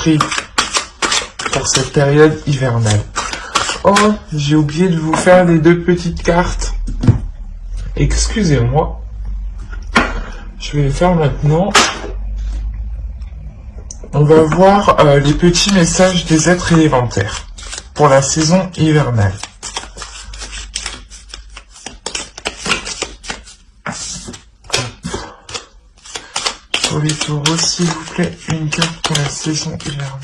pris pour cette période hivernale. Oh, j'ai oublié de vous faire les deux petites cartes. Excusez-moi. Je vais les faire maintenant. On va voir les petits messages des êtres élémentaires pour la saison hivernale. Pour les taureaux, s'il vous plaît, une carte pour la saison hivernale.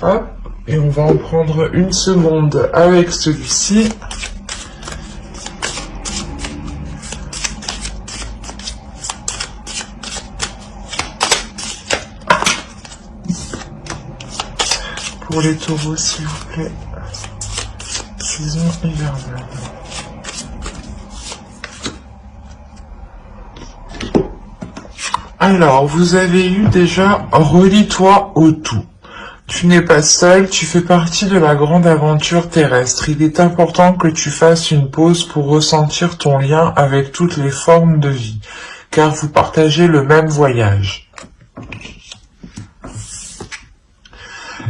Hop, et on va en prendre une seconde avec celui-ci. Pour les taureaux, s'il vous plaît, saison hivernale. Alors, vous avez eu déjà « Relie-toi au tout ». Tu n'es pas seul, tu fais partie de la grande aventure terrestre. Il est important que tu fasses une pause pour ressentir ton lien avec toutes les formes de vie, car vous partagez le même voyage.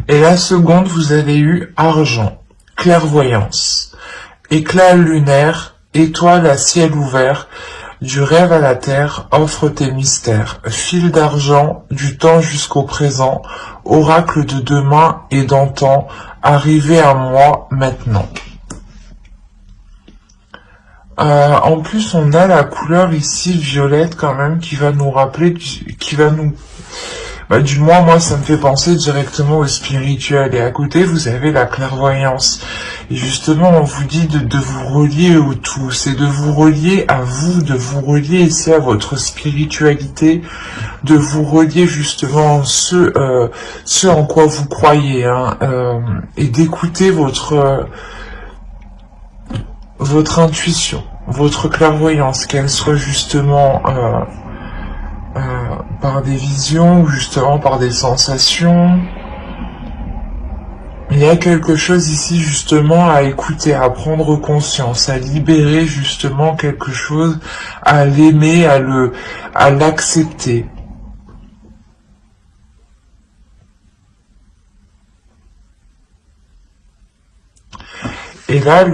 Et la seconde, vous avez eu « Argent », clairvoyance, éclat lunaire, étoile à ciel ouvert, du rêve à la terre, offre tes mystères, fil d'argent, du temps jusqu'au présent, oracle de demain et d'antan, arrivé à moi maintenant. En plus, on a la couleur ici violette quand même qui va nous rappeler, qui va nous... du moins, moi, ça me fait penser directement au spirituel. Et à côté, vous avez la clairvoyance. Et justement, on vous dit de vous relier au tout. C'est de vous relier à vous, de vous relier ici à votre spiritualité, de vous relier justement ce en quoi vous croyez, hein, et d'écouter votre intuition, votre clairvoyance, qu'elle soit justement... par des visions ou justement par des sensations. Il y a quelque chose ici justement à écouter, à prendre conscience, à libérer justement quelque chose, à l'aimer, à l'accepter. Et là,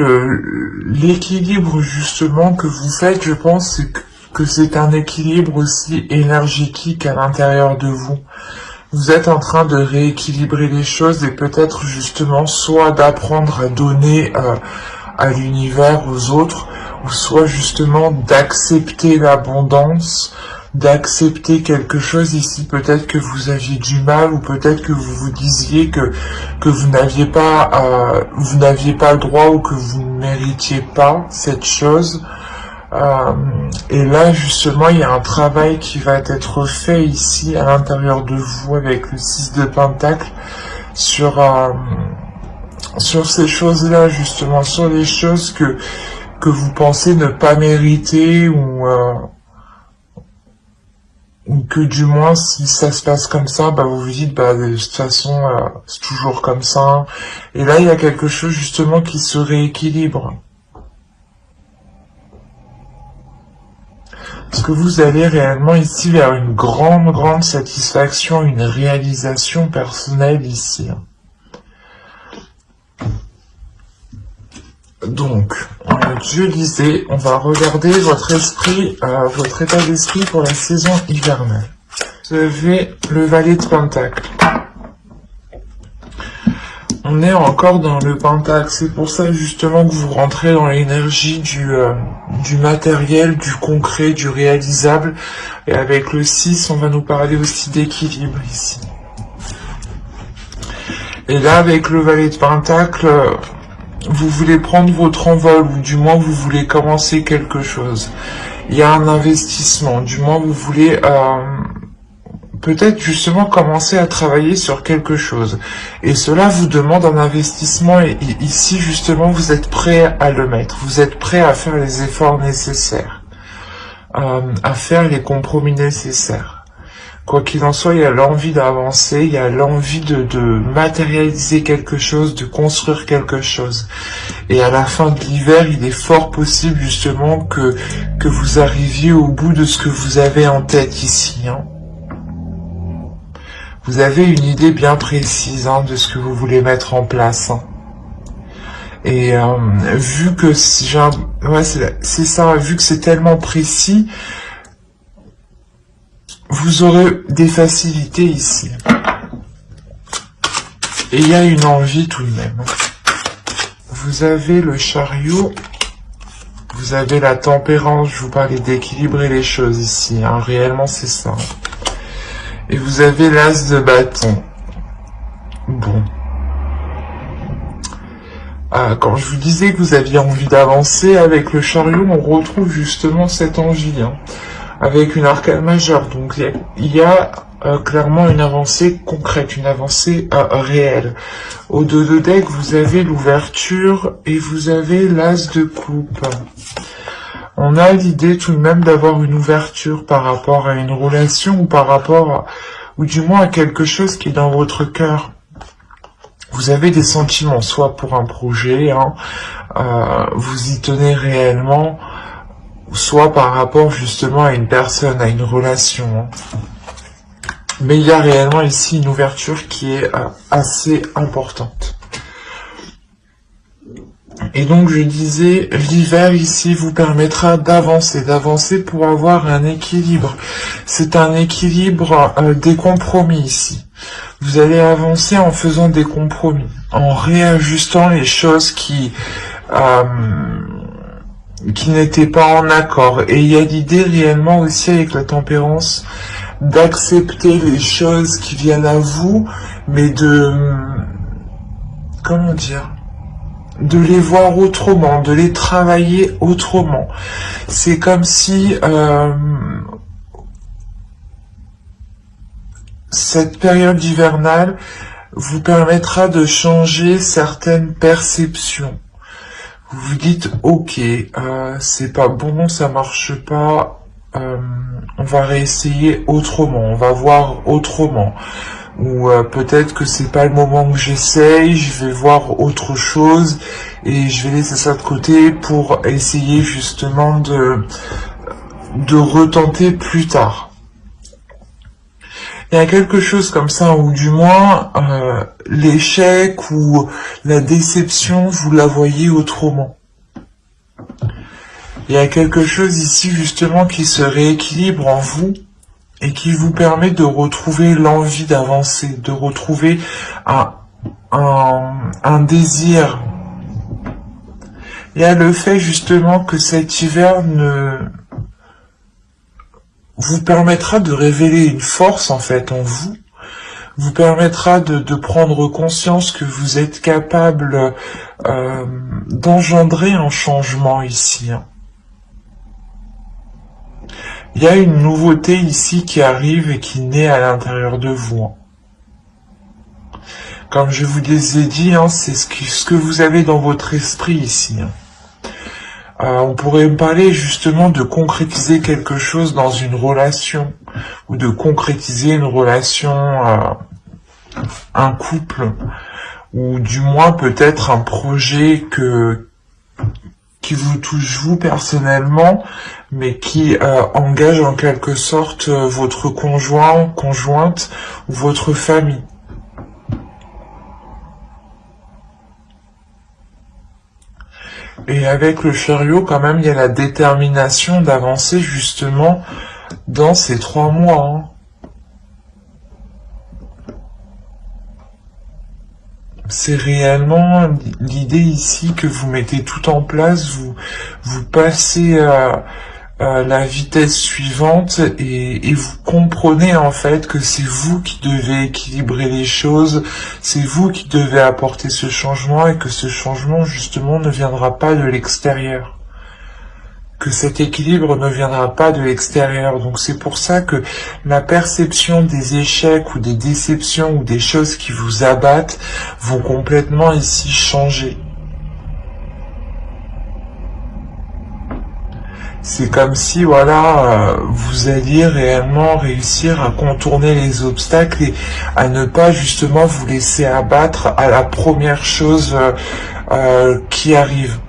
l'équilibre justement que vous faites, je pense, c'est que c'est un équilibre aussi énergétique à l'intérieur de vous. Vous êtes en train de rééquilibrer les choses et peut-être justement soit d'apprendre à donner à l'univers, aux autres, ou soit justement d'accepter l'abondance, d'accepter quelque chose ici, peut-être que vous aviez du mal, ou peut-être que vous vous disiez que vous n'aviez pas le droit, ou que vous ne méritiez pas cette chose. Et là justement il y a un travail qui va être fait ici à l'intérieur de vous avec le 6 de Pentacle sur ces choses-là justement, sur les choses que vous pensez ne pas mériter ou que du moins si ça se passe comme ça, vous vous dites de toute façon c'est toujours comme ça. Et là il y a quelque chose justement qui se rééquilibre. Parce que vous allez réellement ici vers une grande satisfaction, une réalisation personnelle ici. Donc, je disais, on va regarder votre esprit, votre état d'esprit pour la saison hivernale. Vous avez le valet de Pentacle. On est encore dans le Pentacle, c'est pour ça justement que vous rentrez dans l'énergie du matériel, du concret, du réalisable. Et avec le 6, on va nous parler aussi d'équilibre ici. Et là, avec le valet de Pentacle, vous voulez prendre votre envol, ou du moins vous voulez commencer quelque chose. Il y a un investissement, du moins vous voulez... peut-être justement commencer à travailler sur quelque chose. Et cela vous demande un investissement et ici justement vous êtes prêt à le mettre. Vous êtes prêt à faire les efforts nécessaires. À faire les compromis nécessaires. Quoi qu'il en soit, il y a l'envie d'avancer, il y a l'envie de matérialiser quelque chose, de construire quelque chose. Et à la fin de l'hiver, il est fort possible justement que vous arriviez au bout de ce que vous avez en tête ici, hein. vous avez une idée bien précise hein, de ce que vous voulez mettre en place. Hein. Et vu que ouais, c'est ça, vu que c'est tellement précis, vous aurez des facilités ici. Et il y a une envie tout de même. Vous avez le chariot, vous avez la tempérance, je vous parlais d'équilibrer les choses ici, hein, réellement c'est ça. Et vous avez l'as de bâton. Bon. Quand je vous disais que vous aviez envie d'avancer, avec le chariot, on retrouve justement cette envie, hein, avec une arcane majeure. Donc il y a clairement une avancée concrète, une avancée réelle. Au dos de deck, vous avez l'ouverture et vous avez l'as de coupe. On a l'idée tout de même d'avoir une ouverture par rapport à une relation ou par rapport à, ou du moins à quelque chose qui est dans votre cœur. Vous avez des sentiments, soit pour un projet, hein, vous y tenez réellement, soit par rapport justement à une personne, à une relation. Hein. Mais il y a réellement ici une ouverture qui est assez importante. Et donc je disais, l'hiver ici vous permettra d'avancer pour avoir un équilibre. C'est un équilibre des compromis ici. Vous allez avancer en faisant des compromis, en réajustant les choses qui n'étaient pas en accord. Et il y a l'idée réellement aussi avec la tempérance d'accepter les choses qui viennent à vous, mais de, comment dire, de les voir autrement, de les travailler autrement. C'est comme si cette période hivernale vous permettra de changer certaines perceptions. Vous vous dites, ok, c'est pas bon, ça marche pas, on va réessayer autrement, on va voir autrement. Ou peut-être que c'est pas le moment que j'essaye, je vais voir autre chose et je vais laisser ça de côté pour essayer justement de retenter plus tard. Il y a quelque chose comme ça, ou du moins l'échec ou la déception, vous la voyez autrement. Il y a quelque chose ici justement qui se rééquilibre en vous et qui vous permet de retrouver l'envie d'avancer, de retrouver un désir. Il y a le fait justement que cet hiver vous permettra de révéler une force en fait en vous, vous permettra de prendre conscience que vous êtes capable d'engendrer un changement ici. Il y a une nouveauté ici qui arrive et qui naît à l'intérieur de vous. Comme je vous les ai dit, hein, c'est ce que vous avez dans votre esprit ici. On pourrait me parler justement de concrétiser quelque chose dans une relation, ou de concrétiser une relation, un couple, ou du moins peut-être un projet qui vous touche vous personnellement, mais qui engage en quelque sorte votre conjoint, conjointe, ou votre famille. Et avec le chariot, quand même, il y a la détermination d'avancer justement dans ces 3 mois. Hein. C'est réellement l'idée ici que vous mettez tout en place, vous passez la vitesse suivante et vous comprenez en fait que c'est vous qui devez équilibrer les choses, c'est vous qui devez apporter ce changement et que ce changement justement ne viendra pas de l'extérieur. Que cet équilibre ne viendra pas de l'extérieur. Donc c'est pour ça que la perception des échecs ou des déceptions ou des choses qui vous abattent vont complètement ici changer. C'est comme si, voilà, vous alliez réellement réussir à contourner les obstacles et à ne pas justement vous laisser abattre à la première chose qui arrive.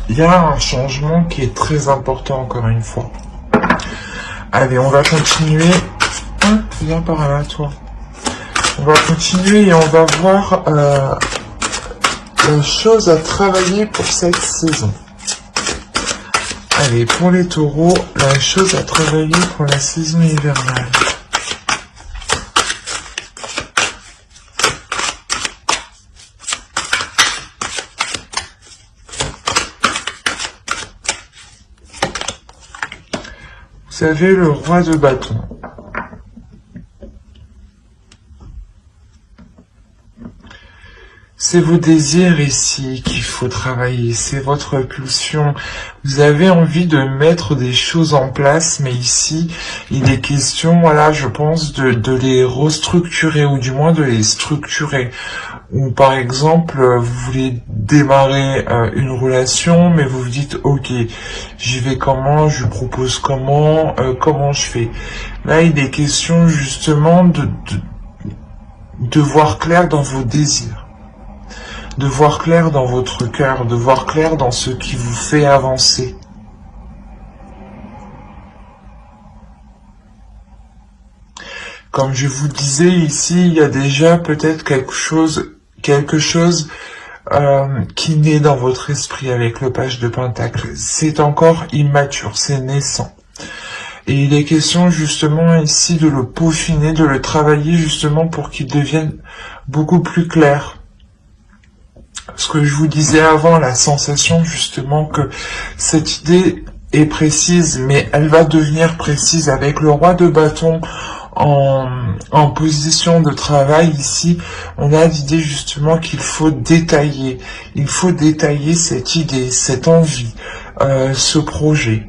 Il y a un changement qui est très important encore une fois. Allez, on va continuer Hop, viens par là, toi. On va continuer et on va voir la chose à travailler pour cette saison. Allez, pour les taureaux, la chose à travailler pour la saison hivernale. Vous avez le roi de bâton. C'est vos désirs ici qu'il faut travailler, c'est votre pulsion. Vous avez envie de mettre des choses en place, mais ici, il est question, voilà, je pense, de les restructurer, ou du moins de les structurer. Ou par exemple, vous voulez démarrer une relation, mais vous vous dites, ok, j'y vais comment, je propose comment, comment je fais. Là, il est question justement de voir clair dans vos désirs. De voir clair dans votre cœur, de voir clair dans ce qui vous fait avancer. Comme je vous disais ici, il y a déjà peut-être quelque chose qui naît dans votre esprit avec le page de Pentacle. C'est encore immature, c'est naissant. Et il est question justement ici de le peaufiner, de le travailler justement pour qu'il devienne beaucoup plus clair. Ce que je vous disais avant, la sensation justement que cette idée est précise, mais elle va devenir précise avec le roi de bâton en position de travail. Ici, on a l'idée justement qu'il faut détailler. Il faut détailler cette idée, cette envie, ce projet.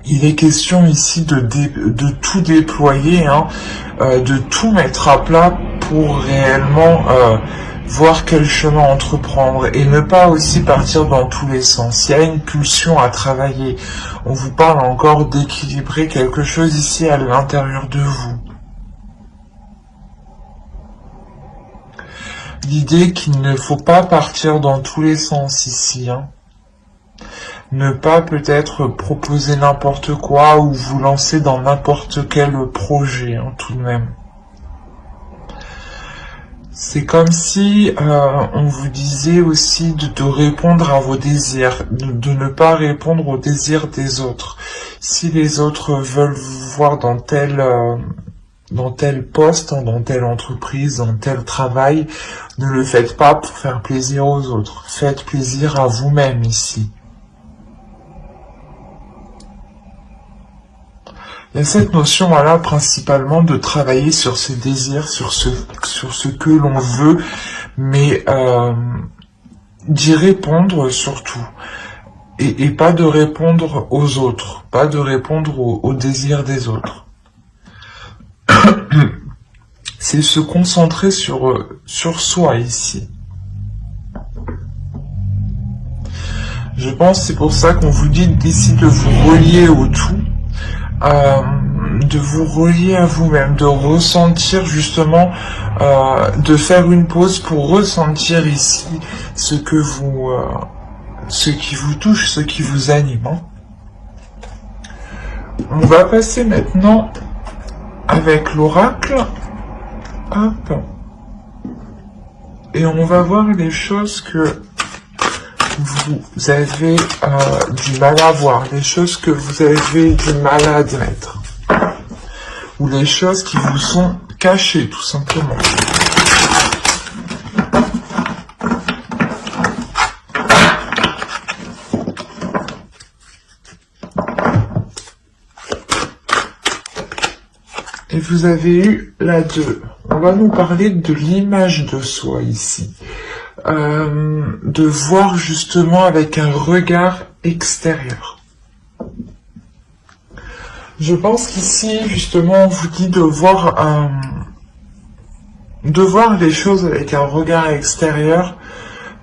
Il est question ici de tout déployer, hein, de tout mettre à plat pour réellement voir quel chemin entreprendre et ne pas aussi partir dans tous les sens. Il y a une pulsion à travailler. On vous parle encore d'équilibrer quelque chose ici à l'intérieur de vous. L'idée qu'il ne faut pas partir dans tous les sens ici, hein. Ne pas peut-être proposer n'importe quoi ou vous lancer dans n'importe quel projet, hein, tout de même. C'est comme si on vous disait aussi de répondre à vos désirs, de ne pas répondre aux désirs des autres. Si les autres veulent vous voir dans tel poste, dans telle entreprise, dans tel travail, ne le faites pas pour faire plaisir aux autres. Faites plaisir à vous-même ici. Il y a cette notion là principalement de travailler sur ses désirs, sur ce que l'on veut, mais d'y répondre surtout. Et pas de répondre aux autres, pas de répondre aux désirs des autres. C'est se concentrer sur soi ici. Je pense que c'est pour ça qu'on vous dit d'ici de vous relier au tout. De vous relier à vous-même, de ressentir justement, de faire une pause pour ressentir ici ce qui vous touche, ce qui vous anime. Hein. On va passer maintenant avec l'oracle. Hop. Et on va voir les choses que vous avez du mal à voir, les choses que vous avez du mal à admettre, ou les choses qui vous sont cachées, tout simplement. Et vous avez eu la 2. On va nous parler de l'image de soi ici. De voir justement avec un regard extérieur. Je pense qu'ici, justement, on vous dit de voir les choses avec un regard extérieur,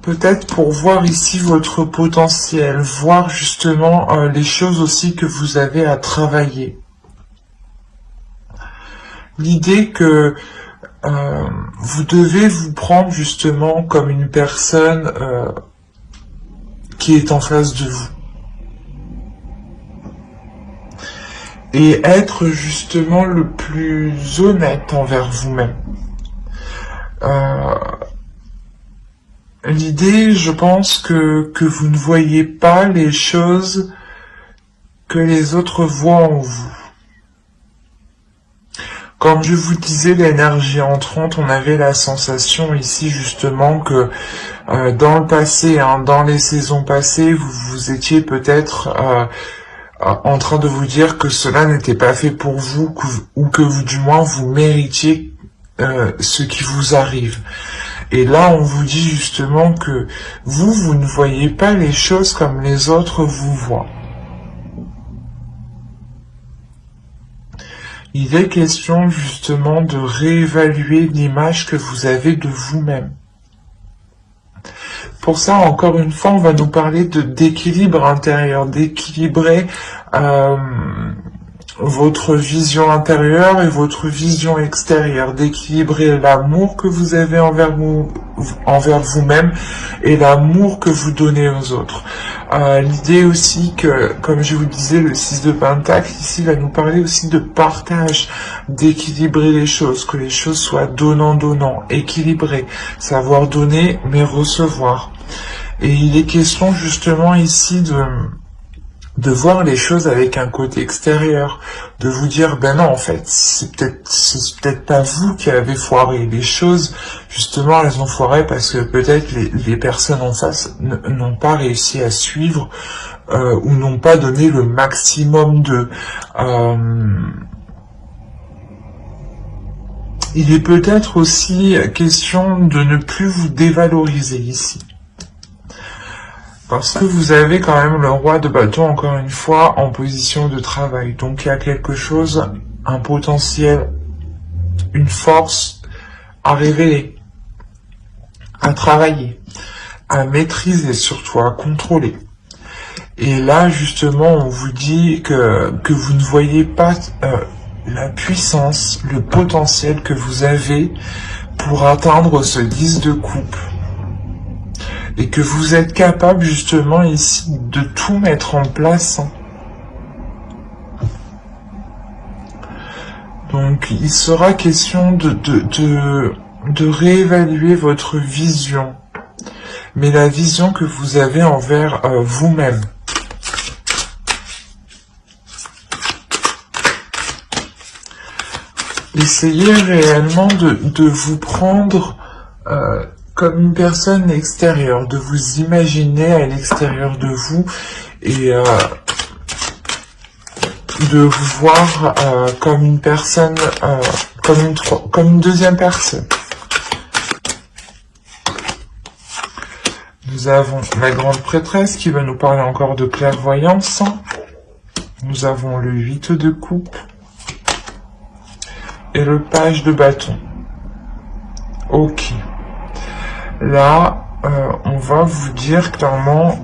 peut-être pour voir ici votre potentiel, voir justement les choses aussi que vous avez à travailler. L'idée que vous devez vous prendre justement comme une personne qui est en face de vous. et être justement le plus honnête envers vous-même. L'idée, je pense que vous ne voyez pas les choses que les autres voient en vous. Comme je vous disais, l'énergie entrante, on avait la sensation ici justement que dans le passé, dans les saisons passées, vous étiez peut-être en train de vous dire que cela n'était pas fait pour vous, ou que vous, du moins, vous méritiez ce qui vous arrive. Et là, on vous dit justement que vous ne voyez pas les choses comme les autres vous voient. Il est question justement de réévaluer l'image que vous avez de vous-même. Pour ça, encore une fois, on va nous parler d'équilibre intérieur, d'équilibrer votre vision intérieure et votre vision extérieure, d'équilibrer l'amour que vous avez envers vous-même et l'amour que vous donnez aux autres. L'idée aussi que, comme je vous disais, le 6 de Pentacle ici va nous parler aussi de partage, d'équilibrer les choses, que les choses soient donnant-donnant, équilibrées, savoir donner mais recevoir. Et il est question justement ici de voir les choses avec un côté extérieur, de vous dire, ben non, en fait, c'est peut-être pas vous qui avez foiré. Les choses, justement, elles ont foiré parce que peut-être les personnes en face n'ont pas réussi à suivre ou n'ont pas donné le maximum de... il est peut-être aussi question de ne plus vous dévaloriser ici. Parce que vous avez quand même le roi de bâton, encore une fois, en position de travail. Donc il y a quelque chose, un potentiel, une force à révéler, à travailler, à maîtriser surtout, à contrôler. Et là, justement, on vous dit que vous ne voyez pas la puissance, le potentiel que vous avez pour atteindre ce 10 de coupe. Et que vous êtes capable justement ici de tout mettre en place. Donc il sera question de réévaluer votre vision, mais la vision que vous avez envers vous-même. Essayez réellement de vous prendre comme une personne extérieure, de vous imaginer à l'extérieur de vous et de vous voir comme une personne, comme une deuxième personne. Nous avons la grande prêtresse qui va nous parler encore de clairvoyance. Nous avons le 8 de coupe et le page de bâton. Ok. Là, on va vous dire clairement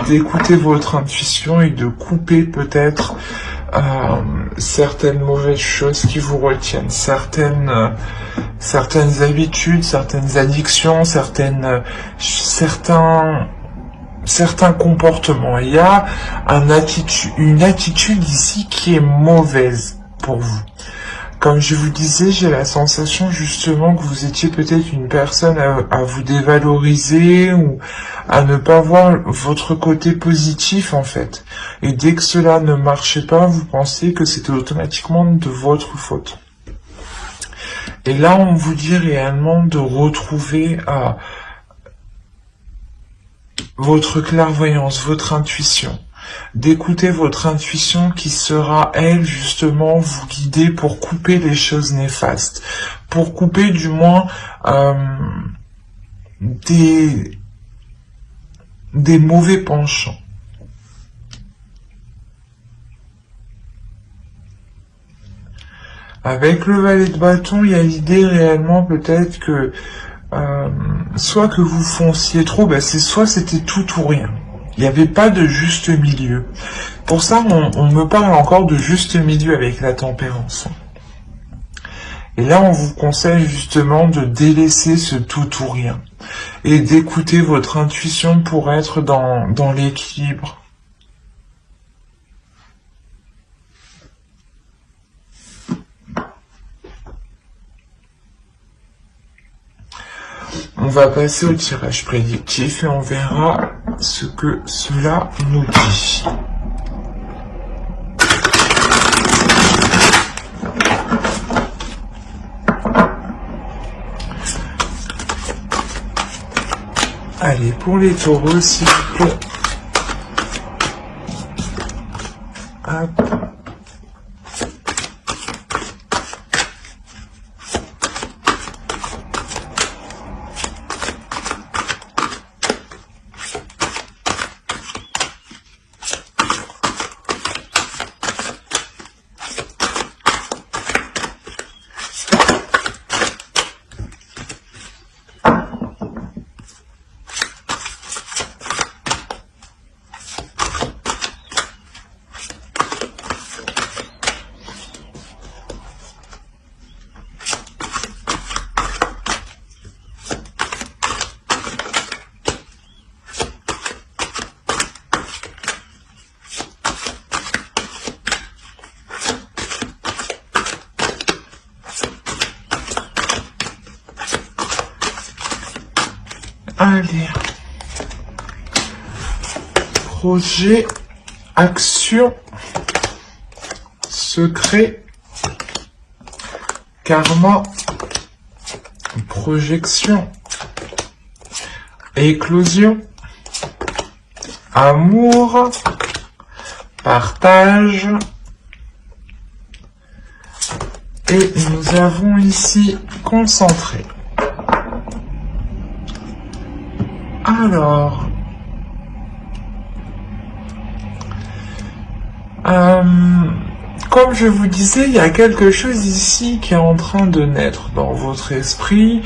d'écouter votre intuition et de couper peut-être certaines mauvaises choses qui vous retiennent, certaines habitudes, certaines addictions, certains comportements. Il y a une attitude ici qui est mauvaise pour vous. Comme je vous disais, j'ai la sensation justement que vous étiez peut-être une personne à vous dévaloriser ou à ne pas voir votre côté positif en fait. Et dès que cela ne marchait pas, vous pensiez que c'était automatiquement de votre faute. Et là, on vous dit réellement de retrouver votre clairvoyance, votre intuition. D'écouter votre intuition qui sera, elle, justement, vous guider pour couper les choses néfastes, pour couper du moins des mauvais penchants. Avec le valet de bâton, il y a l'idée réellement peut-être que soit que vous fonciez trop, soit c'était tout ou rien. Il n'y avait pas de juste milieu. Pour ça, on me parle encore de juste milieu avec la tempérance. Et là, on vous conseille justement de délaisser ce tout ou rien. Et d'écouter votre intuition pour être dans l'équilibre. On va passer au tirage prédictif et on verra ce que cela nous dit. Allez, pour les taureaux, s'il vous plaît. Hop. Allez. Projet, action, secret, karma, projection, éclosion, amour, partage, et nous avons ici concentré. Alors, comme je vous disais, il y a quelque chose ici qui est en train de naître dans votre esprit,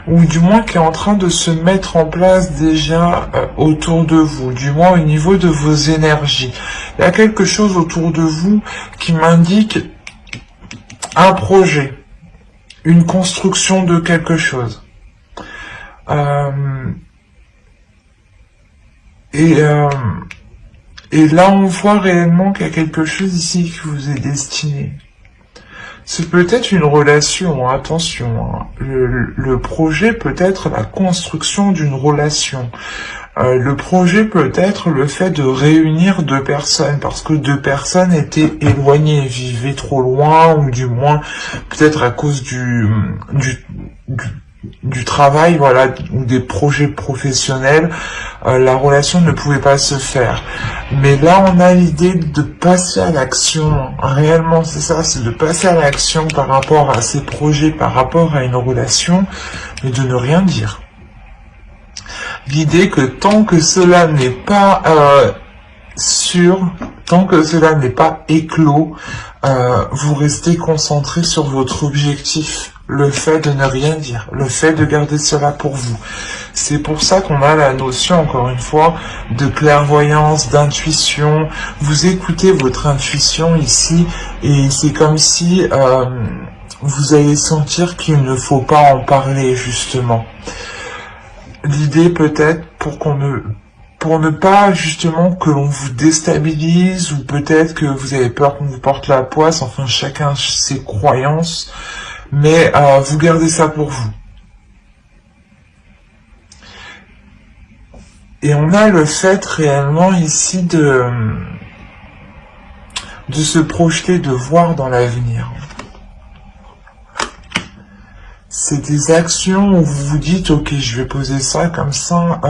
ou du moins qui est en train de se mettre en place déjà autour de vous, du moins au niveau de vos énergies. Il y a quelque chose autour de vous qui m'indique un projet, une construction de quelque chose. Et là, on voit réellement qu'il y a quelque chose ici qui vous est destiné. C'est peut-être une relation, attention. Hein. Le projet peut être la construction d'une relation. Le projet peut être le fait de réunir deux personnes, parce que deux personnes étaient éloignées, vivaient trop loin, ou du moins, peut-être à cause du travail, voilà, ou des projets professionnels, la relation ne pouvait pas se faire. Mais là, on a l'idée de passer à l'action. Réellement, c'est ça, c'est de passer à l'action par rapport à ces projets, par rapport à une relation, mais de ne rien dire. L'idée que tant que cela n'est pas sûr, tant que cela n'est pas éclos, vous restez concentré sur votre objectif. Le fait de ne rien dire, le fait de garder cela pour vous. C'est pour ça qu'on a la notion, encore une fois, de clairvoyance, d'intuition. Vous écoutez votre intuition ici, et c'est comme si vous allez sentir qu'il ne faut pas en parler, justement. L'idée peut-être pour ne pas justement que l'on vous déstabilise, ou peut-être que vous avez peur qu'on vous porte la poisse, enfin chacun ses croyances, mais vous gardez ça pour vous. Et on a le fait réellement ici de se projeter, de voir dans l'avenir. C'est des actions où vous vous dites, ok, je vais poser ça comme ça,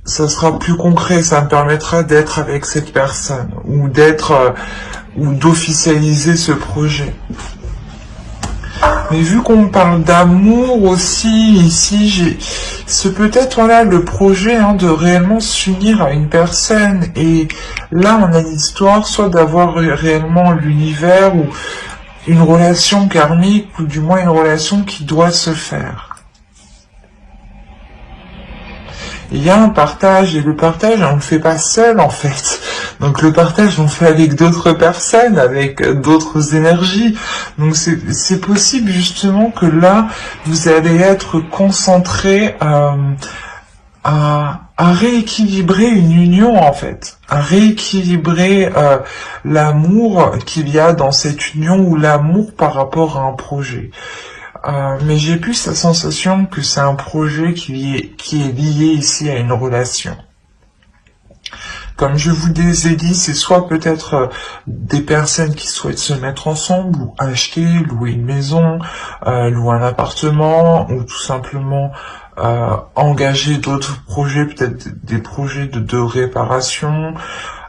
ça sera plus concret, ça me permettra d'être avec cette personne, ou ou d'officialiser ce projet. Mais vu qu'on parle d'amour aussi, ici, c'est peut-être voilà, le projet de réellement s'unir à une personne. Et là, on a l'histoire soit d'avoir réellement l'univers, ou une relation karmique, ou du moins une relation qui doit se faire. Il y a un partage, et le partage, on ne le fait pas seul en fait. Donc le partage, on le fait avec d'autres personnes, avec d'autres énergies. Donc c'est possible justement que là, vous allez être concentré à rééquilibrer une union en fait, à rééquilibrer l'amour qu'il y a dans cette union, ou l'amour par rapport à un projet. Mais j'ai plus la sensation que c'est un projet qui est lié ici à une relation. Comme je vous ai dit, c'est soit peut-être des personnes qui souhaitent se mettre ensemble, ou acheter, louer une maison, louer un appartement, ou tout simplement engager d'autres projets, peut-être des projets de réparation,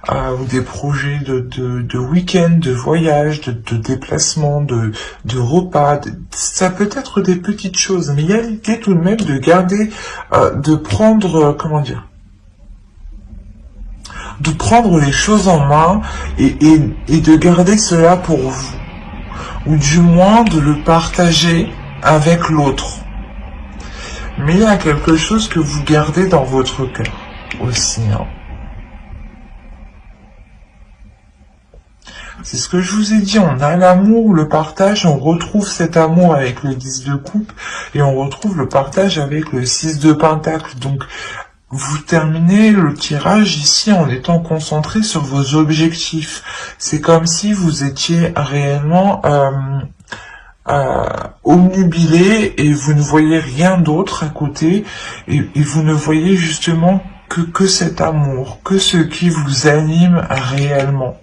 ou des projets de week-end, de voyage, de déplacement, de repas. Ça peut être des petites choses, mais il y a l'idée tout de même de garder, de prendre, comment dire, de prendre les choses en main et de garder cela pour vous, ou du moins de le partager avec l'autre. Mais il y a quelque chose que vous gardez dans votre cœur aussi, hein. C'est ce que je vous ai dit, on a l'amour, le partage, on retrouve cet amour avec le 10 de coupe, et on retrouve le partage avec le 6 de pentacle. Donc, vous terminez le tirage ici en étant concentré sur vos objectifs. C'est comme si vous étiez réellement omnubilé et vous ne voyez rien d'autre à côté, et vous ne voyez justement que cet amour, que ce qui vous anime réellement.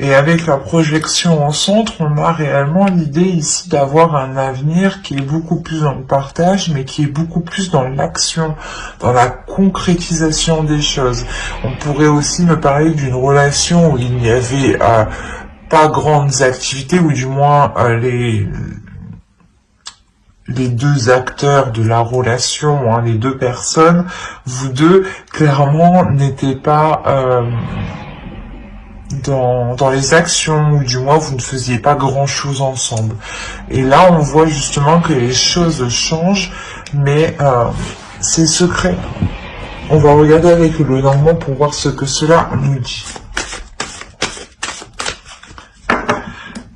Et avec la projection en centre, on a réellement l'idée ici d'avoir un avenir qui est beaucoup plus dans le partage, mais qui est beaucoup plus dans l'action, dans la concrétisation des choses. On pourrait aussi me parler d'une relation où il n'y avait pas grandes activités, ou du moins les deux acteurs de la relation, hein, les deux personnes, vous deux, clairement, n'étaient pas dans les actions, ou du moins vous ne faisiez pas grand chose ensemble. Et là on voit justement que les choses changent, mais c'est secret. On va regarder avec le Normand pour voir ce que cela nous dit.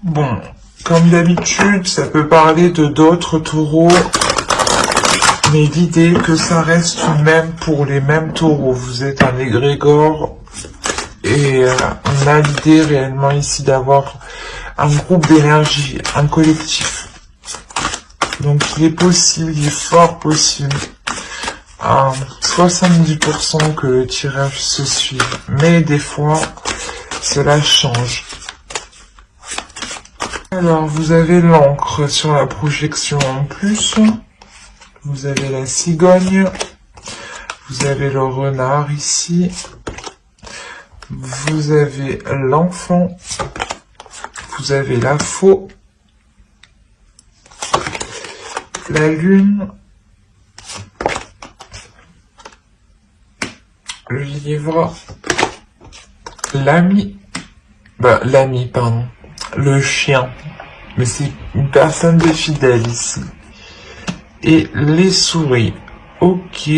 Bon, comme d'habitude, ça peut parler de d'autres taureaux, mais l'idée que ça reste tout de même pour les mêmes taureaux. Vous êtes un égrégore. Et on a l'idée réellement ici d'avoir un groupe d'énergie, un collectif. Donc il est possible, il est fort possible, à 70% que le tirage se suive. Mais des fois, cela change. Alors vous avez l'encre sur la projection en plus. Vous avez la cigogne. Vous avez le renard ici. Vous avez l'enfant, vous avez la faux, la lune, le livre, le chien, mais c'est une personne de fidèle ici, et les souris. Ok,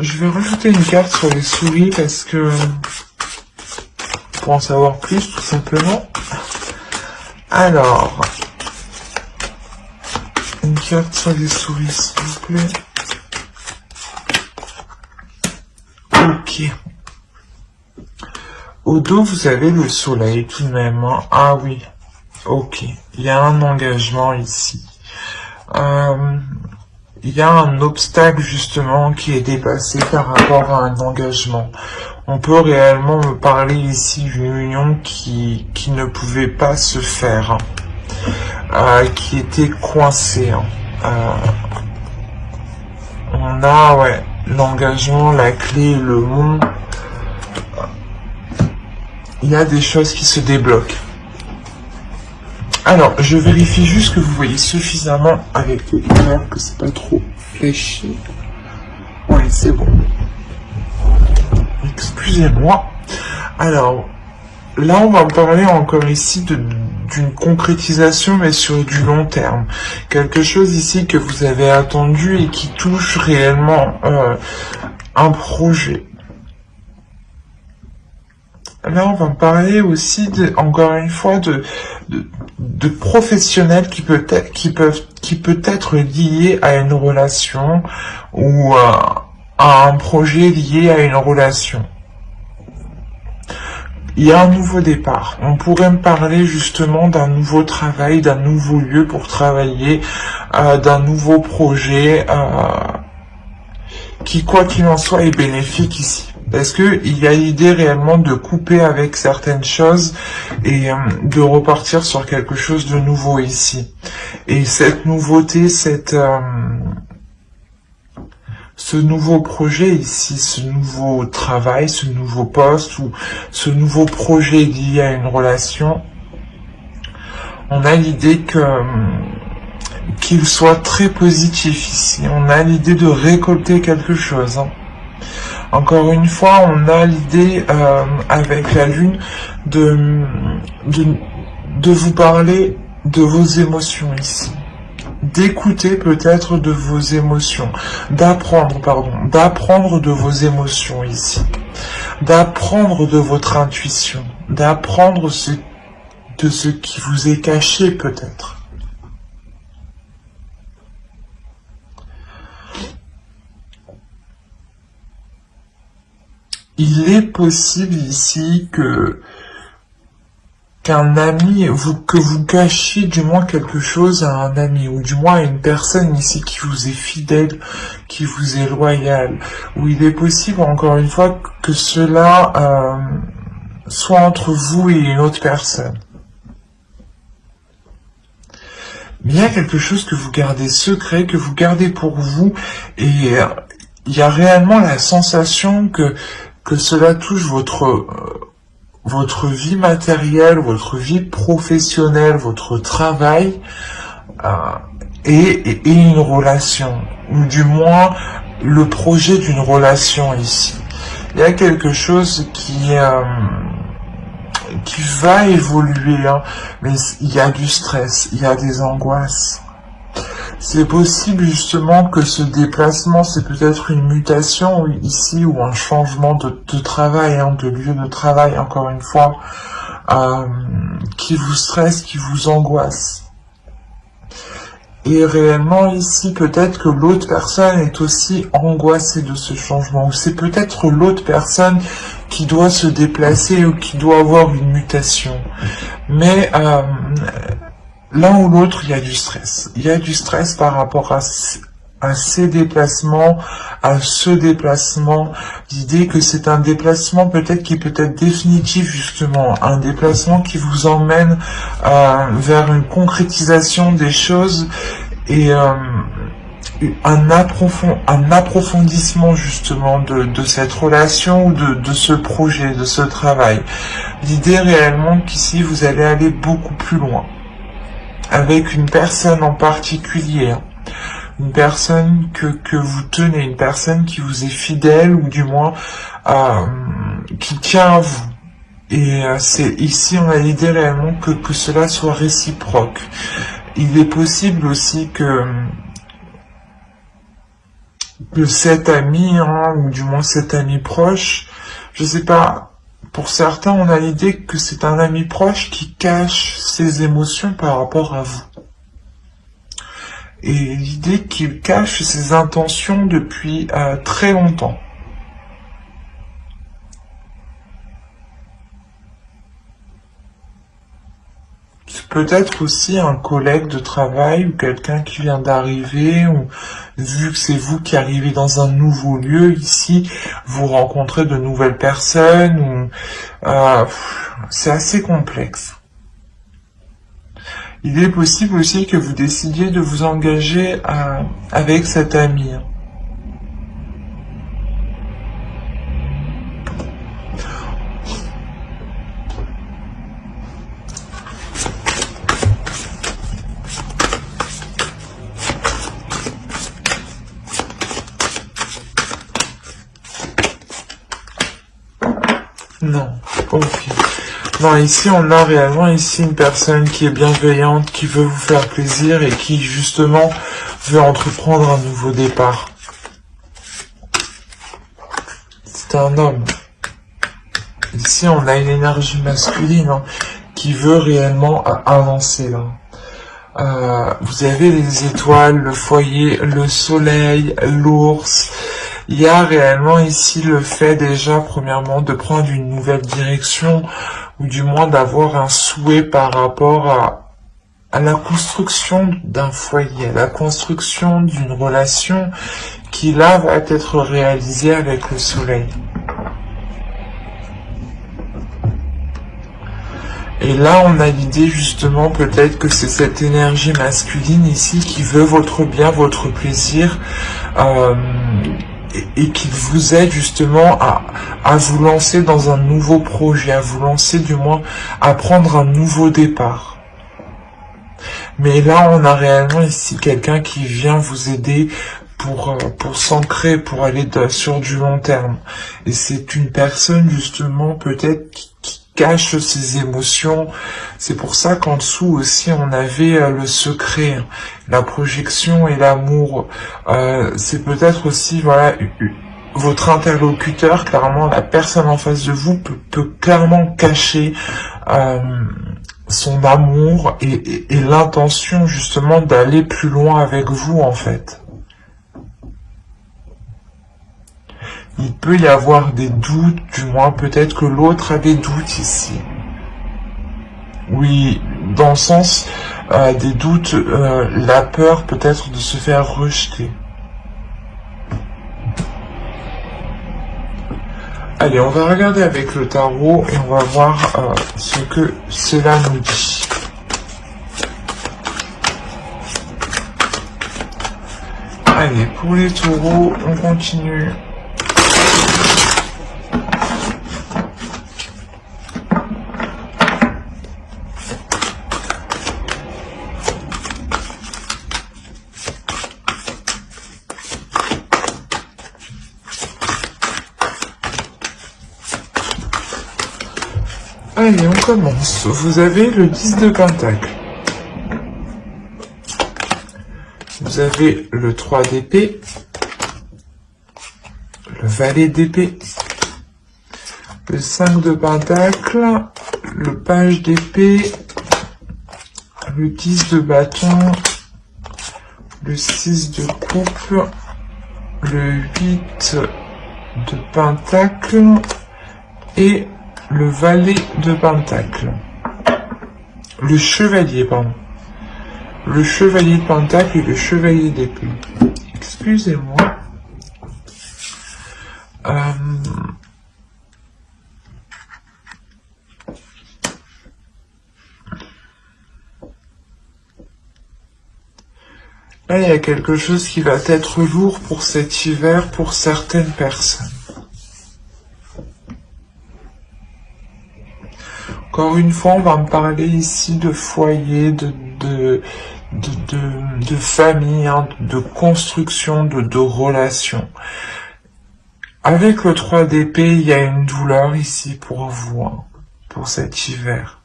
je vais rajouter une carte sur les souris parce que pour en savoir plus tout simplement. Alors, une carte sur les souris s'il vous plaît. Ok. Au dos vous avez le soleil tout de même, hein. Ah oui, ok. Il y a un engagement ici. Il y a un obstacle justement qui est dépassé par rapport à un engagement. On peut réellement me parler ici d'une union qui ne pouvait pas se faire, hein, qui était coincée. Hein. On a l'engagement, la clé, le mont. Il y a des choses qui se débloquent. Alors, je vérifie juste que vous voyez suffisamment avec les lumières, que c'est pas trop fléché. Oui, c'est bon. Excusez-moi. Alors, là, on va parler encore ici d'une concrétisation, mais sur du long terme. Quelque chose ici que vous avez attendu et qui touche réellement un projet. Là, on va parler aussi, encore une fois, de professionnels qui peut être liés à une relation ou à un projet lié à une relation. Il y a un nouveau départ. On pourrait me parler justement d'un nouveau travail, d'un nouveau lieu pour travailler, d'un nouveau projet qui, quoi qu'il en soit, est bénéfique ici. Parce que il y a l'idée réellement de couper avec certaines choses et de repartir sur quelque chose de nouveau ici. Et cette nouveauté, ce nouveau projet ici, ce nouveau travail, ce nouveau poste ou ce nouveau projet lié à une relation, on a l'idée qu'il soit très positif ici. On a l'idée de récolter quelque chose. Encore une fois, on a l'idée avec la lune de vous parler de vos émotions ici. D'écouter peut-être de vos émotions. D'apprendre de vos émotions ici. D'apprendre de votre intuition. D'apprendre de ce qui vous est caché peut-être. Il est possible ici qu'un ami, que vous cachiez du moins quelque chose à un ami, ou du moins à une personne ici qui vous est fidèle, qui vous est loyale, ou il est possible encore une fois que cela soit entre vous et une autre personne. Mais il y a quelque chose que vous gardez secret, que vous gardez pour vous, et il y a réellement la sensation que cela touche votre vie matérielle, votre vie professionnelle, votre travail et une relation, ou du moins le projet d'une relation ici. Il y a quelque chose qui va évoluer, hein, mais il y a du stress, il y a des angoisses. C'est possible justement que ce déplacement, c'est peut-être une mutation ici ou un changement de travail, hein, de lieu de travail, encore une fois, qui vous stresse, qui vous angoisse. Et réellement ici, peut-être que l'autre personne est aussi angoissée de ce changement, ou c'est peut-être l'autre personne qui doit se déplacer ou qui doit avoir une mutation. Mais l'un ou l'autre, il y a du stress. Il y a du stress par rapport à ces déplacements, à ce déplacement. L'idée que c'est un déplacement peut-être qui peut être définitif justement. Un déplacement qui vous emmène vers une concrétisation des choses et un approfondissement justement de cette relation ou de ce projet, de ce travail. L'idée réellement qu'ici vous allez aller beaucoup plus loin. Avec une personne en particulier, une personne que vous tenez, une personne qui vous est fidèle ou du moins qui tient à vous. Et c'est ici on a l'idée réellement que cela soit réciproque. Il est possible aussi que cet ami, hein, ou du moins cet ami proche, je sais pas. Pour certains, on a l'idée que c'est un ami proche qui cache ses émotions par rapport à vous. Et l'idée qu'il cache ses intentions depuis très longtemps. C'est peut-être aussi un collègue de travail ou quelqu'un qui vient d'arriver, ou vu que c'est vous qui arrivez dans un nouveau lieu ici, vous rencontrez de nouvelles personnes, ou c'est assez complexe. Il est possible aussi que vous décidiez de vous engager avec cet ami. Non, ok. Non, ici on a réellement une personne qui est bienveillante, qui veut vous faire plaisir et qui justement veut entreprendre un nouveau départ. C'est un homme. Ici, on a une énergie masculine hein, qui veut réellement avancer là. Vous avez les étoiles, le foyer, le soleil, l'ours. Il y a réellement ici le fait déjà, premièrement, de prendre une nouvelle direction, ou du moins d'avoir un souhait par rapport à la construction d'un foyer, à la construction d'une relation qui là va être réalisée avec le soleil. Et là, on a l'idée justement peut-être que c'est cette énergie masculine ici qui veut votre bien, votre plaisir, et qui vous aide justement à vous lancer dans un nouveau projet, à vous lancer du moins à prendre un nouveau départ. Mais là, on a réellement ici quelqu'un qui vient vous aider pour s'ancrer, pour aller sur du long terme. Et c'est une personne justement peut-être qui cache ses émotions. C'est pour ça qu'en dessous aussi on avait le secret, la projection et l'amour. C'est peut-être aussi voilà votre interlocuteur, clairement la personne en face de vous peut clairement cacher son amour et l'intention justement d'aller plus loin avec vous en fait. Il peut y avoir des doutes, du moins peut-être que l'autre a des doutes ici. Oui, dans le sens des doutes, la peur peut-être de se faire rejeter. Allez, on va regarder avec le tarot et on va voir ce que cela nous dit. Allez, pour les taureaux, on continue. Allez, on commence. Vous avez le 10 de Pentacle. Vous avez le 3 d'épée. Le valet d'épée. Le 5 de Pentacle. Le page d'épée. Le 10 de bâton. Le 6 de coupe. Le 8 de Pentacle. Et le valet de Pentacle. Le chevalier, pardon. Le chevalier de Pentacle et le chevalier d'épée. Excusez-moi. Là, il y a quelque chose qui va être lourd pour cet hiver pour certaines personnes. Encore une fois, on va me parler ici de foyer, de famille, hein, de construction, de relations. Avec le 3 d'épée, il y a une douleur ici pour vous, hein, pour cet hiver.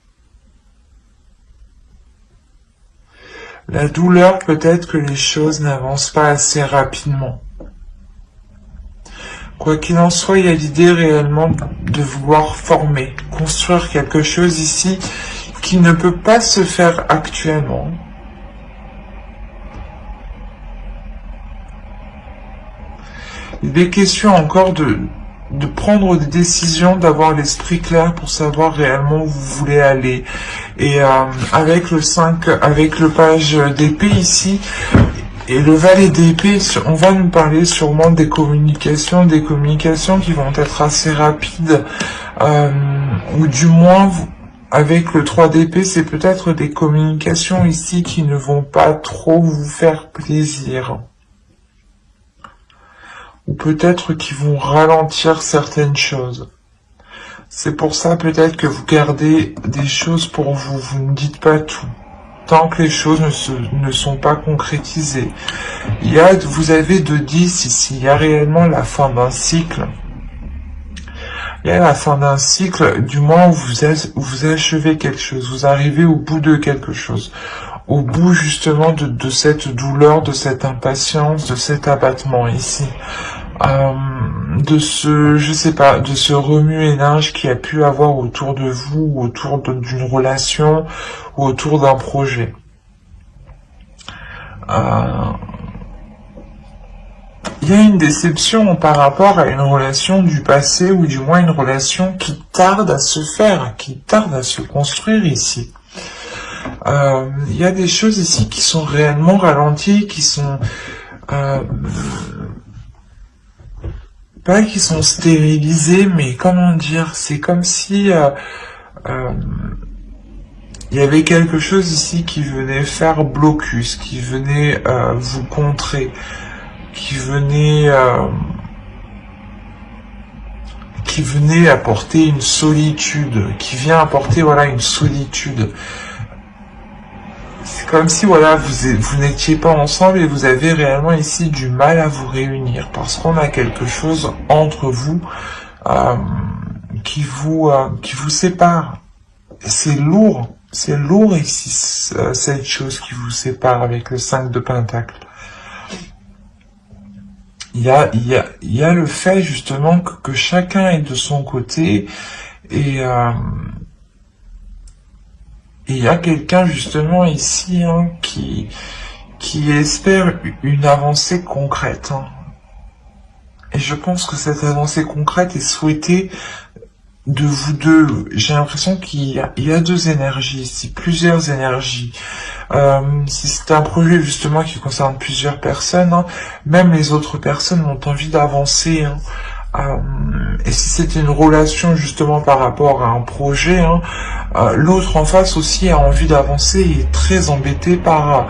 La douleur, peut-être que les choses n'avancent pas assez rapidement. Quoi qu'il en soit, il y a l'idée réellement de vouloir former, construire quelque chose ici qui ne peut pas se faire actuellement. Il est question encore de prendre des décisions, d'avoir l'esprit clair pour savoir réellement où vous voulez aller. Et avec le 5, avec le page d'épée ici, et le valet d'épée, on va nous parler sûrement des communications qui vont être assez rapides, ou du moins, avec le 3 d'épée, c'est peut-être des communications ici qui ne vont pas trop vous faire plaisir. Ou peut-être qui vont ralentir certaines choses. C'est pour ça peut-être que vous gardez des choses pour vous, vous ne dites pas tout. Tant que les choses ne sont pas concrétisées. Vous avez de 10 ici, il y a réellement la fin d'un cycle. Il y a la fin d'un cycle, du moins où vous achevez quelque chose, vous arrivez au bout de quelque chose. Au bout justement de cette douleur, de cette impatience, de cet abattement ici. je sais pas, de ce remue-ménage qu'il y a pu avoir autour de vous, ou autour d'une relation, ou autour d'un projet. Il y a une déception par rapport à une relation du passé, ou du moins une relation qui tarde à se faire, qui tarde à se construire ici. Il y a des choses ici qui sont réellement ralenties, qui sont pas qui sont stérilisées, mais comment dire, c'est comme si il y avait quelque chose ici qui venait faire blocus, qui venait vous contrer, qui venait apporter une solitude, qui vient apporter voilà une solitude. C'est comme si voilà vous n'étiez pas ensemble et vous avez réellement ici du mal à vous réunir parce qu'on a quelque chose entre vous qui vous sépare. C'est lourd ici cette chose qui vous sépare avec le 5 de Pentacle. Il y a le fait justement que chacun est de son côté et il y a quelqu'un justement ici qui espère une avancée concrète. Et je pense que cette avancée concrète est souhaitée de vous deux. J'ai l'impression qu'il y a deux énergies ici, plusieurs énergies. Si c'est un projet justement qui concerne plusieurs personnes, même les autres personnes ont envie d'avancer. Et si c'était une relation justement par rapport à un projet, l'autre en face aussi a envie d'avancer et est très embêté par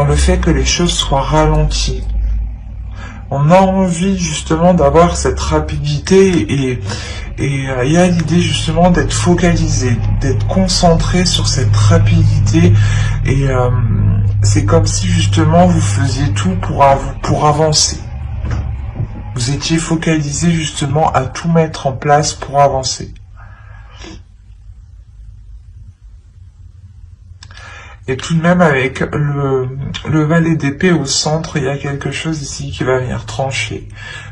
le fait que les choses soient ralenties. On a envie justement d'avoir cette rapidité et il y a l'idée justement d'être focalisé, d'être concentré sur cette rapidité et c'est comme si justement vous faisiez tout pour avancer. Vous étiez focalisé justement à tout mettre en place pour avancer. Et tout de même avec le valet d'épée au centre, il y a quelque chose ici qui va venir trancher.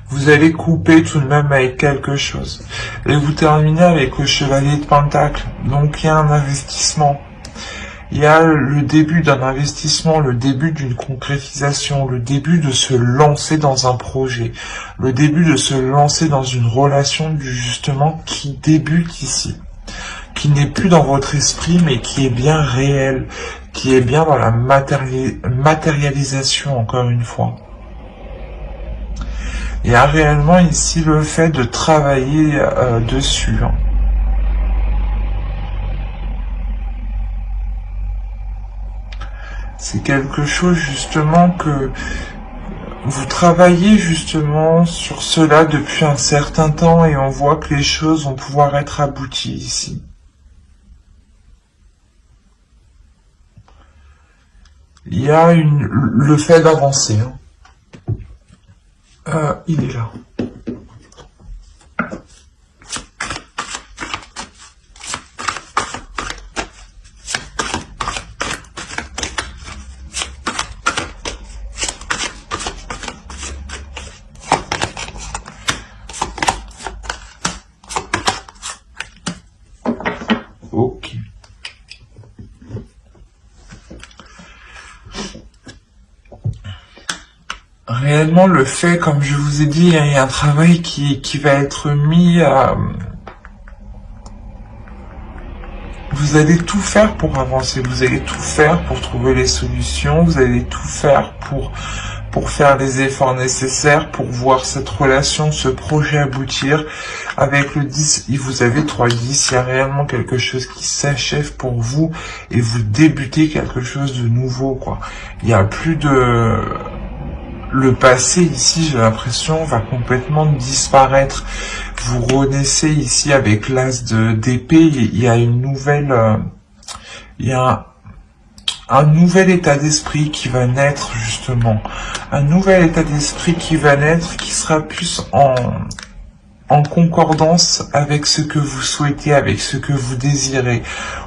Vous allez couper tout de même avec quelque chose. Et vous terminez avec le chevalier de Pentacle. Donc il y a un investissement. Il y a le début d'un investissement, le début d'une concrétisation, le début de se lancer dans un projet, le début de se lancer dans une relation justement qui débute ici, qui n'est plus dans votre esprit mais qui est bien réel, qui est bien dans la matérialisation encore une fois. Il y a réellement ici le fait de travailler dessus. C'est quelque chose justement que vous travaillez justement sur cela depuis un certain temps et on voit que les choses vont pouvoir être abouties ici. Il y a le fait d'avancer. Il est là. Ok. Réellement, le fait, comme je vous ai dit, il y a un travail qui va être mis à... Vous allez tout faire pour avancer, vous allez tout faire pour trouver les solutions, vous allez tout faire pour faire les efforts nécessaires, pour voir cette relation, ce projet aboutir. Avec le 10, vous avez 3-10, il y a réellement quelque chose qui s'achève pour vous et vous débutez quelque chose de nouveau, quoi. Il n'y a plus de... Le passé ici, j'ai l'impression, va complètement disparaître. Vous renaissez ici avec l'as d'épée. Il y a une nouvelle, il y a un nouvel état d'esprit qui va naître justement. Un nouvel état d'esprit qui va naître, qui sera plus en concordance avec ce que vous souhaitez, avec ce que vous désirez,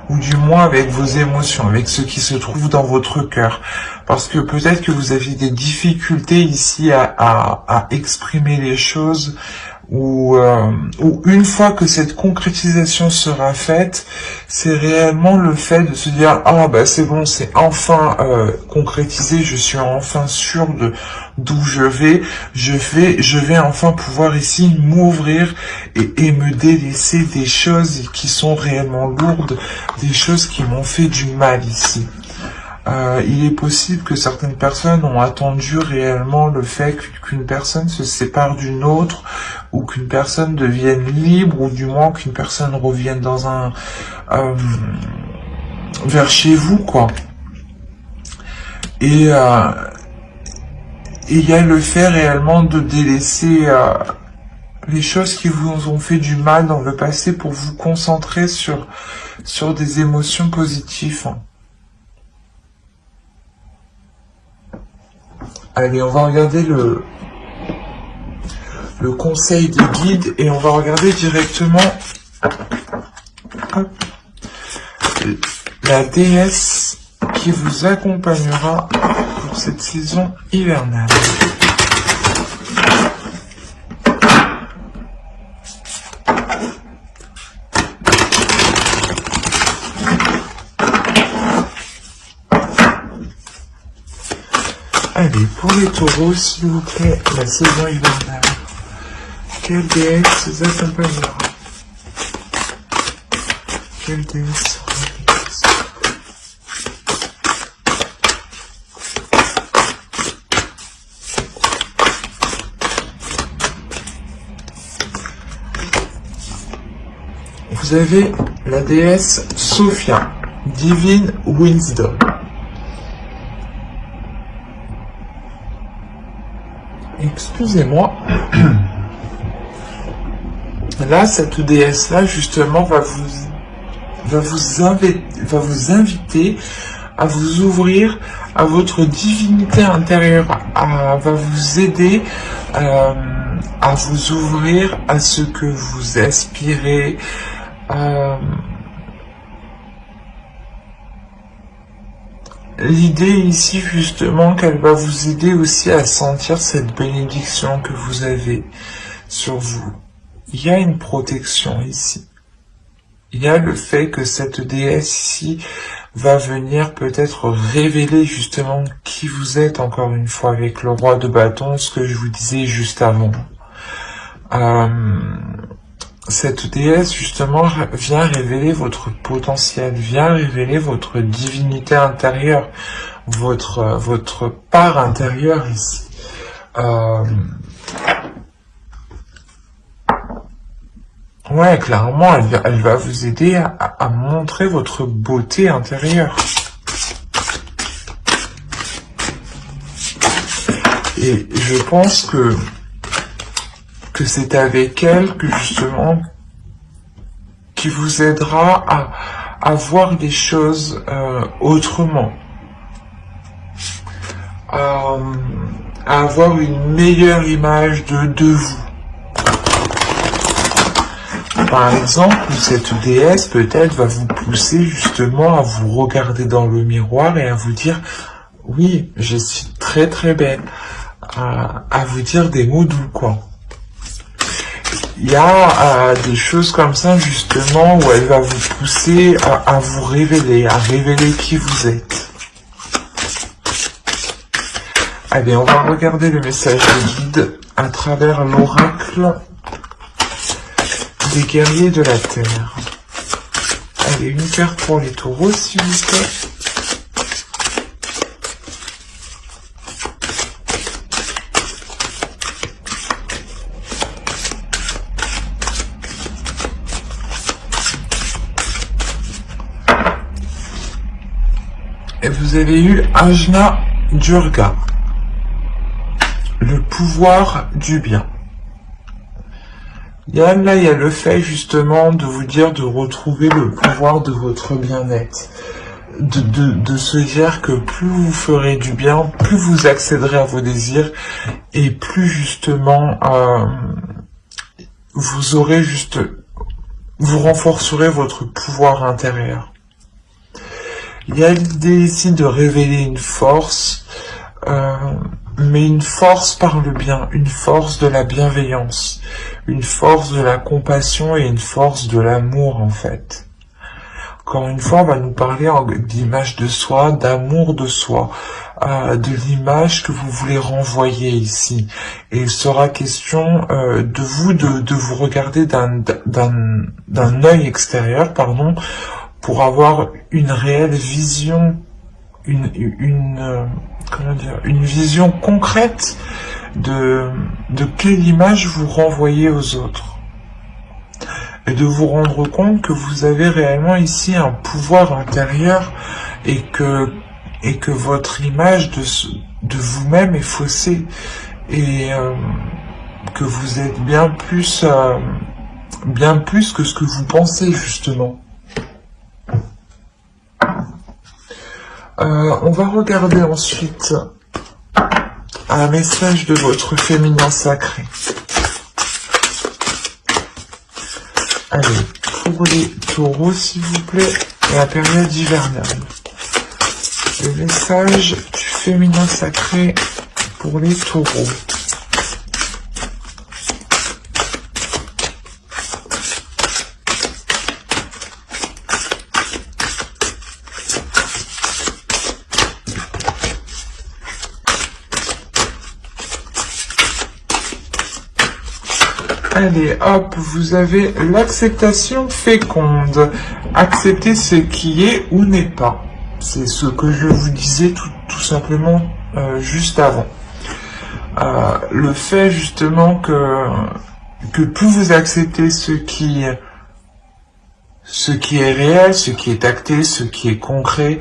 ou du moins avec vos émotions, avec ce qui se trouve dans votre cœur. Parce que peut-être que vous aviez des difficultés ici à exprimer les choses, ou une fois que cette concrétisation sera faite, c'est réellement le fait de se dire ah bah c'est bon, c'est enfin concrétisé, je suis enfin sûr de d'où je vais enfin pouvoir ici m'ouvrir et me délaisser des choses qui sont réellement lourdes, des choses qui m'ont fait du mal ici. Il est possible que certaines personnes ont attendu réellement le fait qu'une personne se sépare d'une autre, ou qu'une personne devienne libre, ou du moins qu'une personne revienne dans vers chez vous, quoi. Et il y a le fait réellement de délaisser les choses qui vous ont fait du mal dans le passé pour vous concentrer sur des émotions positives. Allez, on va regarder le conseil des guides et on va regarder directement la déesse qui vous accompagnera pour cette saison hivernale. Allez, pour les taureaux, s'il vous plaît, la saison hivernale. Quelle déesse vous accompagnera? Quelle déesse sera la déesse? Vous avez la déesse Sophia, Divine Wisdom. Excusez-moi. Là, cette déesse-là, justement, va vous inviter à vous ouvrir à votre divinité intérieure, va vous aider à vous ouvrir à ce que vous aspirez, l'idée ici, justement, qu'elle va vous aider aussi à sentir cette bénédiction que vous avez sur vous. Il y a une protection ici. Il y a le fait que cette déesse ici va venir peut-être révéler justement qui vous êtes, encore une fois, avec le roi de bâton, ce que je vous disais juste avant. Cette déesse, justement, vient révéler votre potentiel, vient révéler votre divinité intérieure, votre part intérieure ici. Ouais, clairement, elle va vous aider à montrer votre beauté intérieure. Et je pense que c'est avec elle que justement qui vous aidera à voir les choses autrement, à avoir une meilleure image de vous. Par exemple, cette déesse peut-être va vous pousser justement à vous regarder dans le miroir et à vous dire « Oui, je suis très très belle », à vous dire des mots doux, quoi. Il y a des choses comme ça justement où elle va vous pousser à vous révéler, à révéler qui vous êtes. Allez, on va regarder le message de guide à travers l'oracle des guerriers de la terre. Allez, une carte pour les taureaux, s'il vous plaît. Et vous avez eu Ajna Durga, le pouvoir du bien. Là, il y a le fait justement de vous dire de retrouver le pouvoir de votre bien-être, de se dire que plus vous ferez du bien, plus vous accéderez à vos désirs et plus justement vous renforcerez votre pouvoir intérieur. Il y a l'idée ici de révéler une force, mais une force par le bien, une force de la bienveillance, une force de la compassion et une force de l'amour en fait. Encore une fois, on va nous parler d'image de soi, d'amour de soi, de l'image que vous voulez renvoyer ici. Et il sera question de vous, de vous regarder d'un œil extérieur, pardon, pour avoir une réelle vision, une vision concrète de quelle image vous renvoyez aux autres. Et de vous rendre compte que vous avez réellement ici un pouvoir intérieur et que votre image de vous-même est faussée et que vous êtes bien plus que ce que vous pensez justement. On va regarder ensuite un message de votre féminin sacré. Allez, pour les taureaux, s'il vous plaît, la période hivernale. Le message du féminin sacré pour les taureaux. Allez, hop, vous avez l'acceptation féconde. Accepter ce qui est ou n'est pas. C'est ce que je vous disais tout simplement juste avant. Le fait justement que plus vous acceptez ce qui est réel, ce qui est acté, ce qui est concret,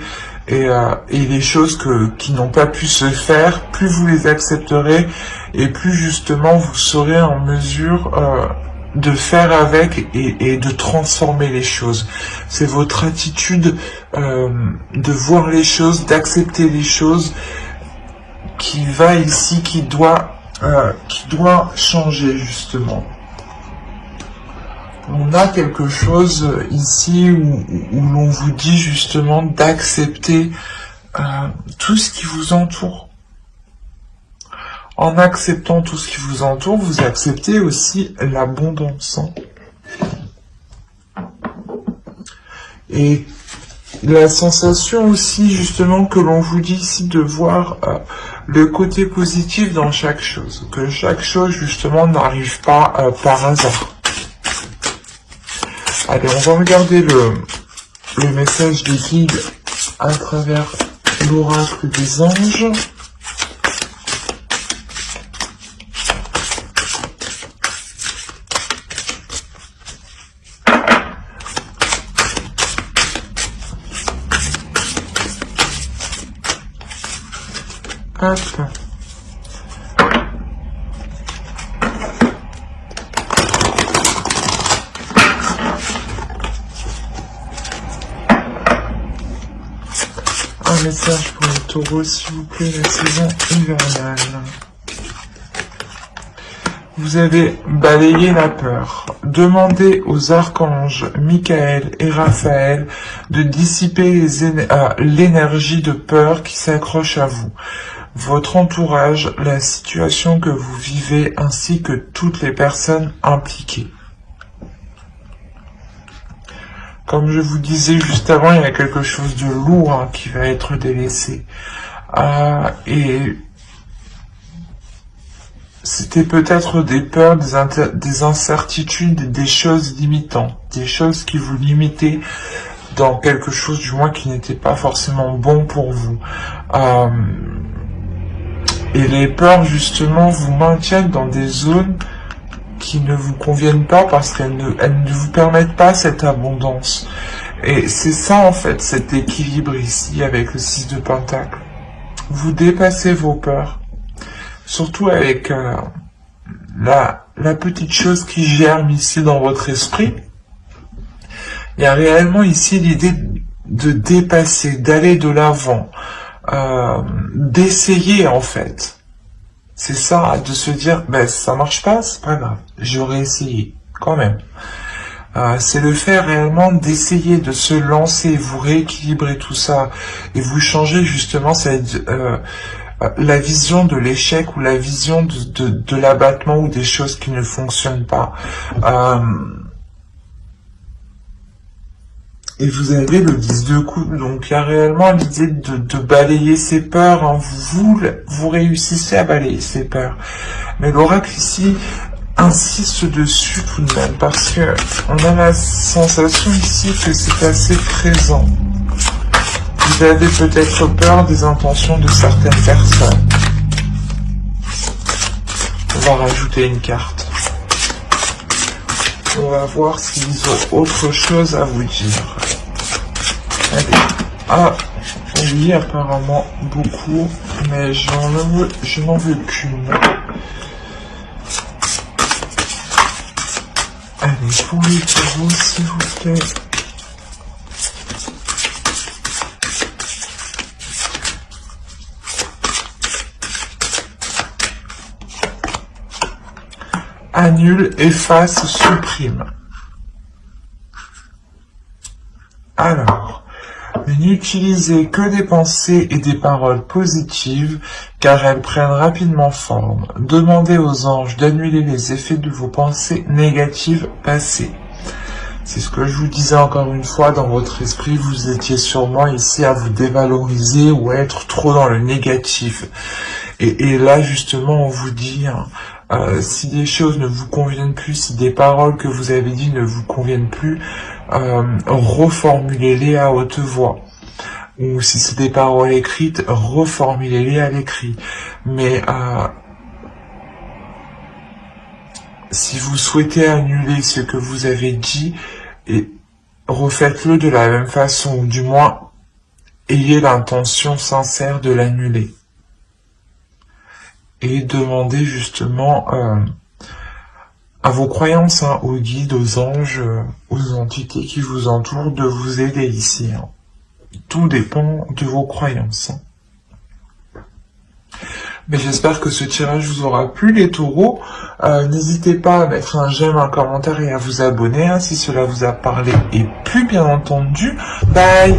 et les choses qui n'ont pas pu se faire, plus vous les accepterez et plus justement vous serez en mesure de faire avec et de transformer les choses. C'est votre attitude de voir les choses, d'accepter les choses qui va ici, qui doit changer justement. On a quelque chose ici où l'on vous dit justement d'accepter tout ce qui vous entoure. En acceptant tout ce qui vous entoure, vous acceptez aussi l'abondance. Et la sensation aussi justement que l'on vous dit ici de voir le côté positif dans chaque chose. Que chaque chose justement n'arrive pas par hasard. Allez, on va regarder le message des guides à travers l'oracle des anges. Hop. Un message pour les taureaux, s'il vous plaît, la saison hivernale. Vous avez balayé la peur. Demandez aux archanges Michael et Raphaël de dissiper l'énergie de peur qui s'accroche à vous, votre entourage, la situation que vous vivez, ainsi que toutes les personnes impliquées. Comme je vous disais juste avant, il y a quelque chose de lourd qui va être délaissé. Et c'était peut-être des peurs, des incertitudes, des choses limitantes, des choses qui vous limitaient dans quelque chose du moins qui n'était pas forcément bon pour vous. Et les peurs justement vous maintiennent dans des zones qui ne vous conviennent pas parce qu'elles ne vous permettent pas cette abondance. Et c'est ça en fait, cet équilibre ici avec le 6 de Pentacle. Vous dépassez vos peurs, surtout avec la petite chose qui germe ici dans votre esprit. Il y a réellement ici l'idée de dépasser, d'aller de l'avant, d'essayer en fait. C'est ça, de se dire, ben ça marche pas, c'est pas grave, j'aurais essayé, quand même. C'est le fait réellement d'essayer de se lancer, vous rééquilibrer tout ça, et vous changer justement la vision de l'échec ou la vision de l'abattement ou des choses qui ne fonctionnent pas. Et vous avez le 10 de coupe, donc il y a réellement l'idée de balayer ses peurs, hein. Vous réussissez à balayer ses peurs. Mais l'oracle ici insiste dessus tout de même, parce que on a la sensation ici que c'est assez présent. Vous avez peut-être peur des intentions de certaines personnes. On va rajouter une carte. On va voir s'ils ont autre chose à vous dire. Allez. Ah, oui, apparemment beaucoup, mais je n'en veux qu'une. Allez, pour les taureaux, s'il vous plaît. Annule, efface, supprime. Alors, n'utilisez que des pensées et des paroles positives, car elles prennent rapidement forme. Demandez aux anges d'annuler les effets de vos pensées négatives passées. C'est ce que je vous disais encore une fois, dans votre esprit, vous étiez sûrement ici à vous dévaloriser ou à être trop dans le négatif. Et là, justement, on vous dit... si des choses ne vous conviennent plus, si des paroles que vous avez dit ne vous conviennent plus, reformulez-les à haute voix. Ou si c'est des paroles écrites, reformulez-les à l'écrit. Mais si vous souhaitez annuler ce que vous avez dit, et refaites-le de la même façon, ou du moins, ayez l'intention sincère de l'annuler. Et demandez justement à vos croyances, hein, aux guides, aux anges, aux entités qui vous entourent de vous aider ici. Hein. Tout dépend de vos croyances. Hein. Mais j'espère que ce tirage vous aura plu, les taureaux. N'hésitez pas à mettre un j'aime, un commentaire et à vous abonner hein, si cela vous a parlé et plu, bien entendu. Bye!